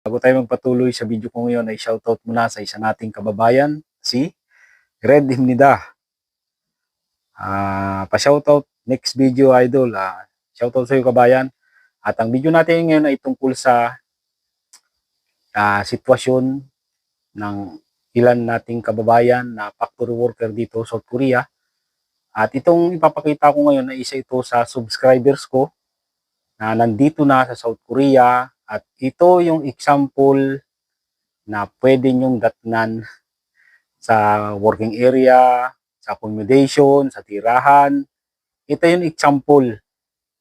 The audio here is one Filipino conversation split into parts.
Bago tayo magpatuloy sa video ko ngayon ay shoutout muna sa isa nating kababayan, si Red Himnida. Pa-shoutout next video idol. Shoutout sa iyo kabayan. At ang video natin ngayon ay tungkol sa sitwasyon ng ilan nating kababayan na factory worker dito sa South Korea. At itong ipapakita ko ngayon ay isa ito sa subscribers ko na nandito na sa South Korea. At ito yung example na pwede nyong datnan sa working area, sa accommodation, sa tirahan. Ito yung example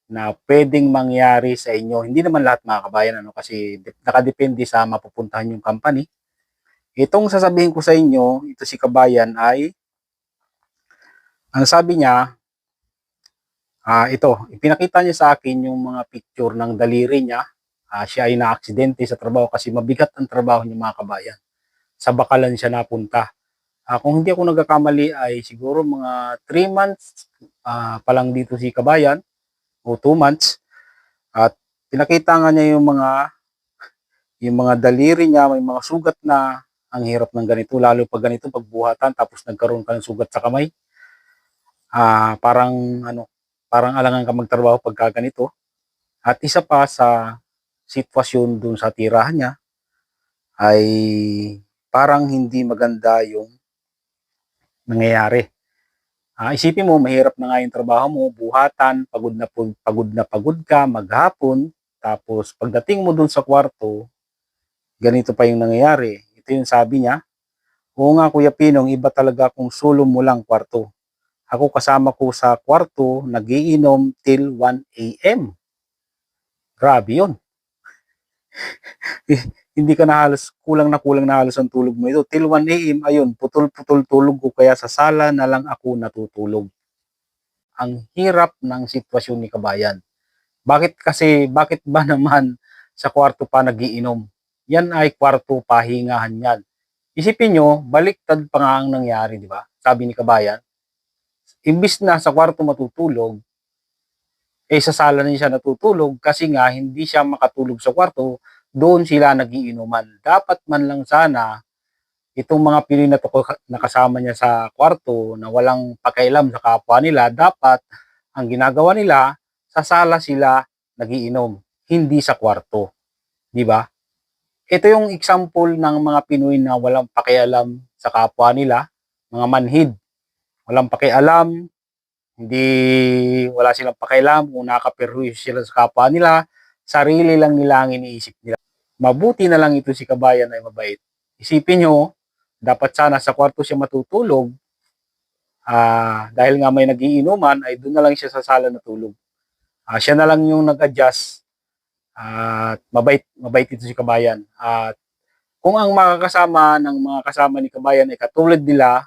na pwedeng mangyari sa inyo. Hindi naman lahat mga kabayan, kasi nakadepende sa mapupuntahan yung company. Itong sasabihin ko sa inyo, ito si kabayan ay, ang sabi niya, ipinakita niya sa akin yung mga picture ng daliri niya. Siya ay na-aksidente sa trabaho kasi mabigat ang trabaho niya mga kabayan. Sa Bakalan siya napunta. Kung hindi ako nagkakamali ay siguro mga 3 months pa lang dito si kabayan o 2 months. At pinakita nga niya yung mga daliri niya, may mga sugat na. Ang hirap ng ganito, lalo pag ganito, pagbuhatan, tapos nagkaroon ka ng sugat sa kamay. Parang alangan ka magtrabaho pagka ganito. At isa pa sa sitwasyon dun sa tirahan niya ay parang hindi maganda yung nangyayari. Isipin mo, mahirap na nga yung trabaho mo, buhatan, pagod ka, maghapon, tapos pagdating mo dun sa kwarto, ganito pa yung nangyayari. Ito yung sabi niya, oo nga Kuya Pinong, iba talaga kung solo mo lang kwarto. Ako kasama ko sa kwarto, nagiinom till 1 a.m. Grabe yun. Hindi ka na halos, kulang na halos ang tulog mo ito. Till 1 a.m. ayun, putol-putol tulog ko, kaya sa sala na lang ako natutulog. Ang hirap ng sitwasyon ni kabayan. Bakit ba naman sa kwarto pa nagiinom? Yan ay kwarto pahingahan yan. Isipin nyo, baliktad pa nga ang nangyari, di ba? Sabi ni kabayan, imbis na sa kwarto matutulog, sa sala na siya natutulog kasi nga hindi siya makatulog sa kwarto, doon sila nagiinuman. Dapat man lang sana itong mga Pinoy na kasama niya sa kwarto na walang pakialam sa kapwa nila, dapat ang ginagawa nila, sa sala sila nagiinom, hindi sa kwarto. Di ba? Ito yung example ng mga Pinoy na walang pakialam sa kapwa nila, mga manhid. Walang pakialam, wala silang pakialam kung nakakaperwisyo sila sa kapwa nila, sarili lang nila ang iniisip nila. Mabuti na lang ito si kabayan ay mabait. Isipin nyo, dapat sana sa kwarto siya matutulog, dahil nga may nagiinuman, ay doon na lang siya sa sala natulog. Siya na lang yung nag-adjust, at mabait ito si kabayan. At kung ang makakasama ng mga kasama ni kabayan ay katulad nila,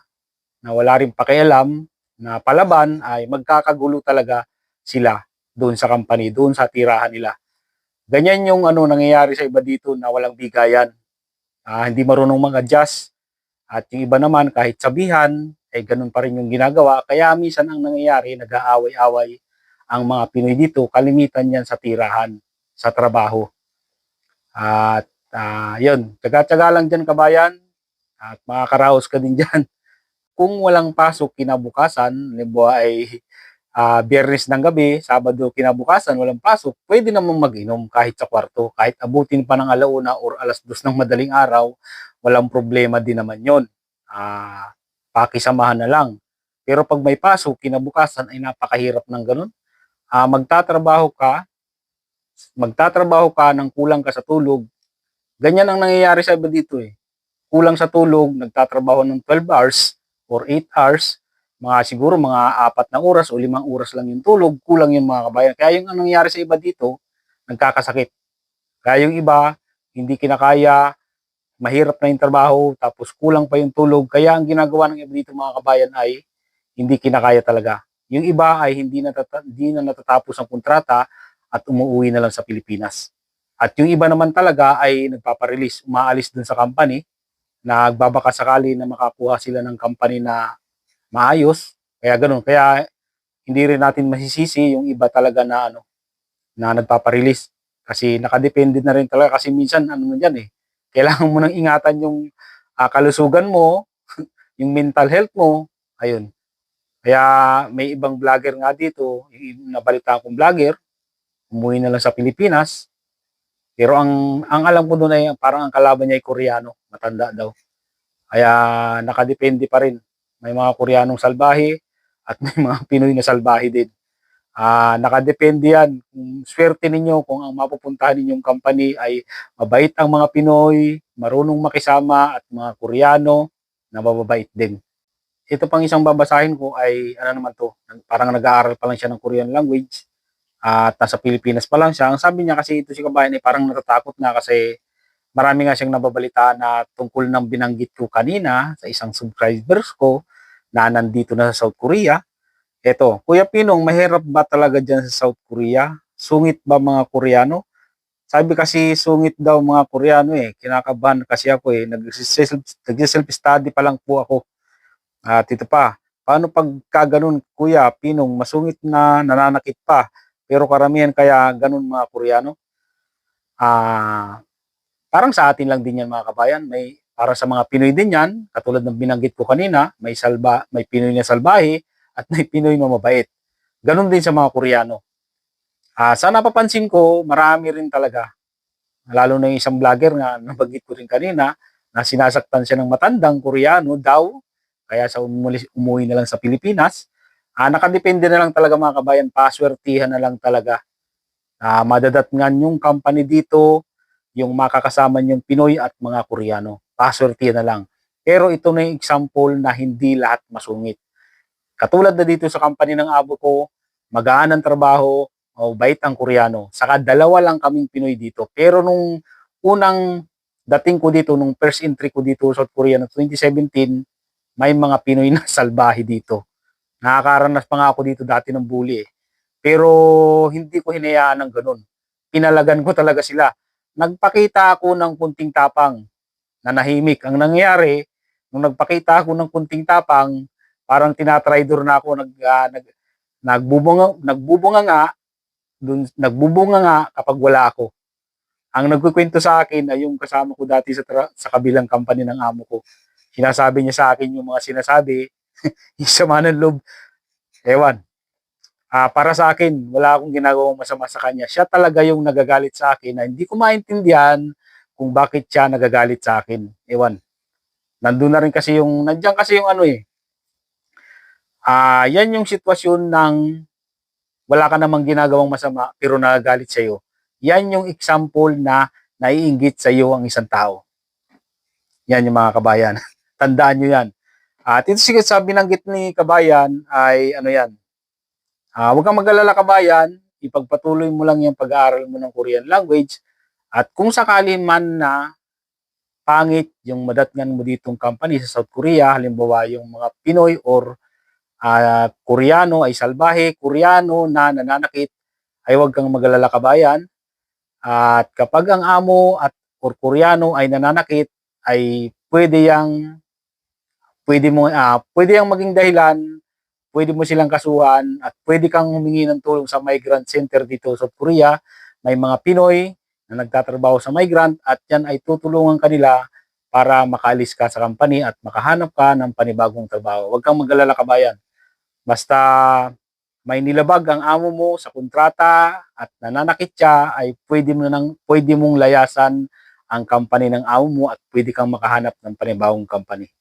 na wala rin pakialam, na palaban, ay magkakagulo talaga sila doon sa company, doon sa tirahan nila. Ganyan yung nangyayari sa iba dito na walang bigayan. Hindi marunong mag-adjust. At yung iba naman, kahit sabihan, ganun pa rin yung ginagawa. Kaya minsan ang nangyayari, nag-aaway-away ang mga Pinoy dito. Kalimitan yan sa tirahan, sa trabaho. At yun, tsaga-tsaga lang dyan kabayan. At makakaraos ka din dyan. Kung walang pasok kinabukasan, halimbawa ay Biyernes ng gabi, Sabado kinabukasan, walang pasok, pwede namang mag-inom kahit sa kwarto. Kahit abutin pa ng alauna or 2:00 ng madaling araw, walang problema din naman yon. Pakisamahan na lang. Pero pag may pasok, kinabukasan ay napakahirap ng ganun. Magtatrabaho ka ng kulang ka sa tulog. Ganyan ang nangyayari sa iba dito eh. Kulang sa tulog, nagtatrabaho ng 12 hours or 8 hours, siguro mga 4 na oras o 5 oras lang yung tulog, kulang yung mga kabayan. Kaya yung nangyayari sa iba dito, nagkakasakit. Kaya yung iba, hindi kinakaya, mahirap na yung trabaho, tapos kulang pa yung tulog. Kaya ang ginagawa ng iba dito mga kabayan ay hindi kinakaya talaga. Yung iba ay hindi na natatapos ang kontrata at umuwi na lang sa Pilipinas. At yung iba naman talaga ay nagpaparelease, umaalis dun sa company, nagbabaka sakali na makakuha sila ng company na maayos. Kaya ganun. Kaya hindi rin natin masisisi yung iba talaga na nagpaparelease. Kasi nakadepende na rin talaga kasi minsan ano mo diyan, kailangan mo nang ingatan yung, kalusugan mo, yung mental health mo, ayun. Kaya may ibang vlogger nga dito, yung nabalitaan kong vlogger, umuwi na lang sa Pilipinas, pero ang alam ko dun ay parang ang kalaban niya ay Koreano, matanda daw. Kaya nakadepende pa rin. May mga Koreanong salbahe at may mga Pinoy na salbahe din. Nakadepende yan. Kung swerte ninyo kung ang mapupuntahan ninyong company ay mabait ang mga Pinoy, marunong makisama at mga Koreano na mababait din. Ito pang isang babasahin ko ay ano naman to, parang nag-aaral pa lang siya ng Korean language at nasa Pilipinas pa lang siya. Ang sabi niya kasi ito si kabayan ay parang natatakot na kasi marami nga siyang nababalita na tungkol ng binanggit ko kanina sa isang subscribers ko na nandito na sa South Korea. Eto, Kuya Pinong, mahirap ba talaga dyan sa South Korea? Sungit ba mga Koreano? Sabi kasi sungit daw mga Koreano Kinakabahan kasi ako Nag-self-study pa lang po ako. At ito pa, paano pagka ganun, Kuya Pinong, masungit na nananakit pa? Pero karamihan kaya ganun mga Koreano? Ah, Parang sa atin lang din yan mga kabayan. Para sa mga Pinoy din yan, katulad ng binanggit ko kanina, may Pinoy na salbahe at may Pinoy na mabait. Ganon din sa mga Koreano. Sa napapansin ko, marami rin talaga. Lalo na yung isang vlogger nga, nabanggit ko rin kanina, na sinasaktan siya ng matandang Koreano daw, kaya sa umuwi na lang sa Pilipinas. Nakadepende na lang talaga mga kabayan, paswertihan na lang talaga. Madadatngan yung company dito, yung makakasama niyong Pinoy at mga Koreano. Paswertihan na lang. Pero ito na yung example na hindi lahat masungit. Katulad na dito sa company ng abo ko, magaan ang trabaho, mabait ang Koreano. Saka dalawa lang kaming Pinoy dito. Pero nung unang dating ko dito, nung first entry ko dito sa South Korea na 2017, may mga Pinoy na salbahe dito. Nakakaranas pa nga ako dito dati ng bully. Pero hindi ko hinayaan ng ganun. Pinalagan ko talaga sila. Nagpakita ako ng kunting tapang, nanahimik. Ang nangyari, nung nagpakita ako ng kunting tapang, parang tinatraidor na ako, nagbubunga nga, nagbubunga nga kapag wala ako. Ang nagkukwento sa akin ay yung kasama ko dati sa kabilang company ng amo ko. Sinasabi niya sa akin yung mga sinasabi, yung sama ng loob, ewan. Para sa akin, wala akong ginagawang masama sa kanya. Siya talaga yung nagagalit sa akin na hindi ko maintindihan kung bakit siya nagagalit sa akin. Ewan. Nandiyan kasi yung yan yung sitwasyon ng wala ka namang ginagawang masama pero nagagalit sa iyo. Yan yung example na naiinggit sa iyo ang isang tao. Yan yung mga kabayan. Tandaan nyo yan. At ito sige sa binanggit ni kabayan ay ano yan. Huwag kang mag-alala kabayan, ipagpatuloy mo lang yung pag-aaral mo ng Korean language at kung sakali man na pangit yung madatngan mo ditong company sa South Korea, halimbawa yung mga Pinoy or Koreano ay salbahe, Koreano na nananakit, ay huwag kang mag-alala kabayan. At kapag ang amo at or Koreano ay nananakit, ay pwede yang maging dahilan, pwede mo silang kasuhan at pwede kang humingi ng tulong sa migrant center dito sa South Korea. May mga Pinoy na nagtatrabaho sa migrant at yan ay tutulungan kanila para makaalis ka sa company at makahanap ka ng panibagong trabaho. Huwag kang mag-alala kabayan. Basta may nilabag ang amo mo sa kontrata at nananakit siya, ay pwede mong layasan ang company ng amo mo at pwede kang makahanap ng panibagong company.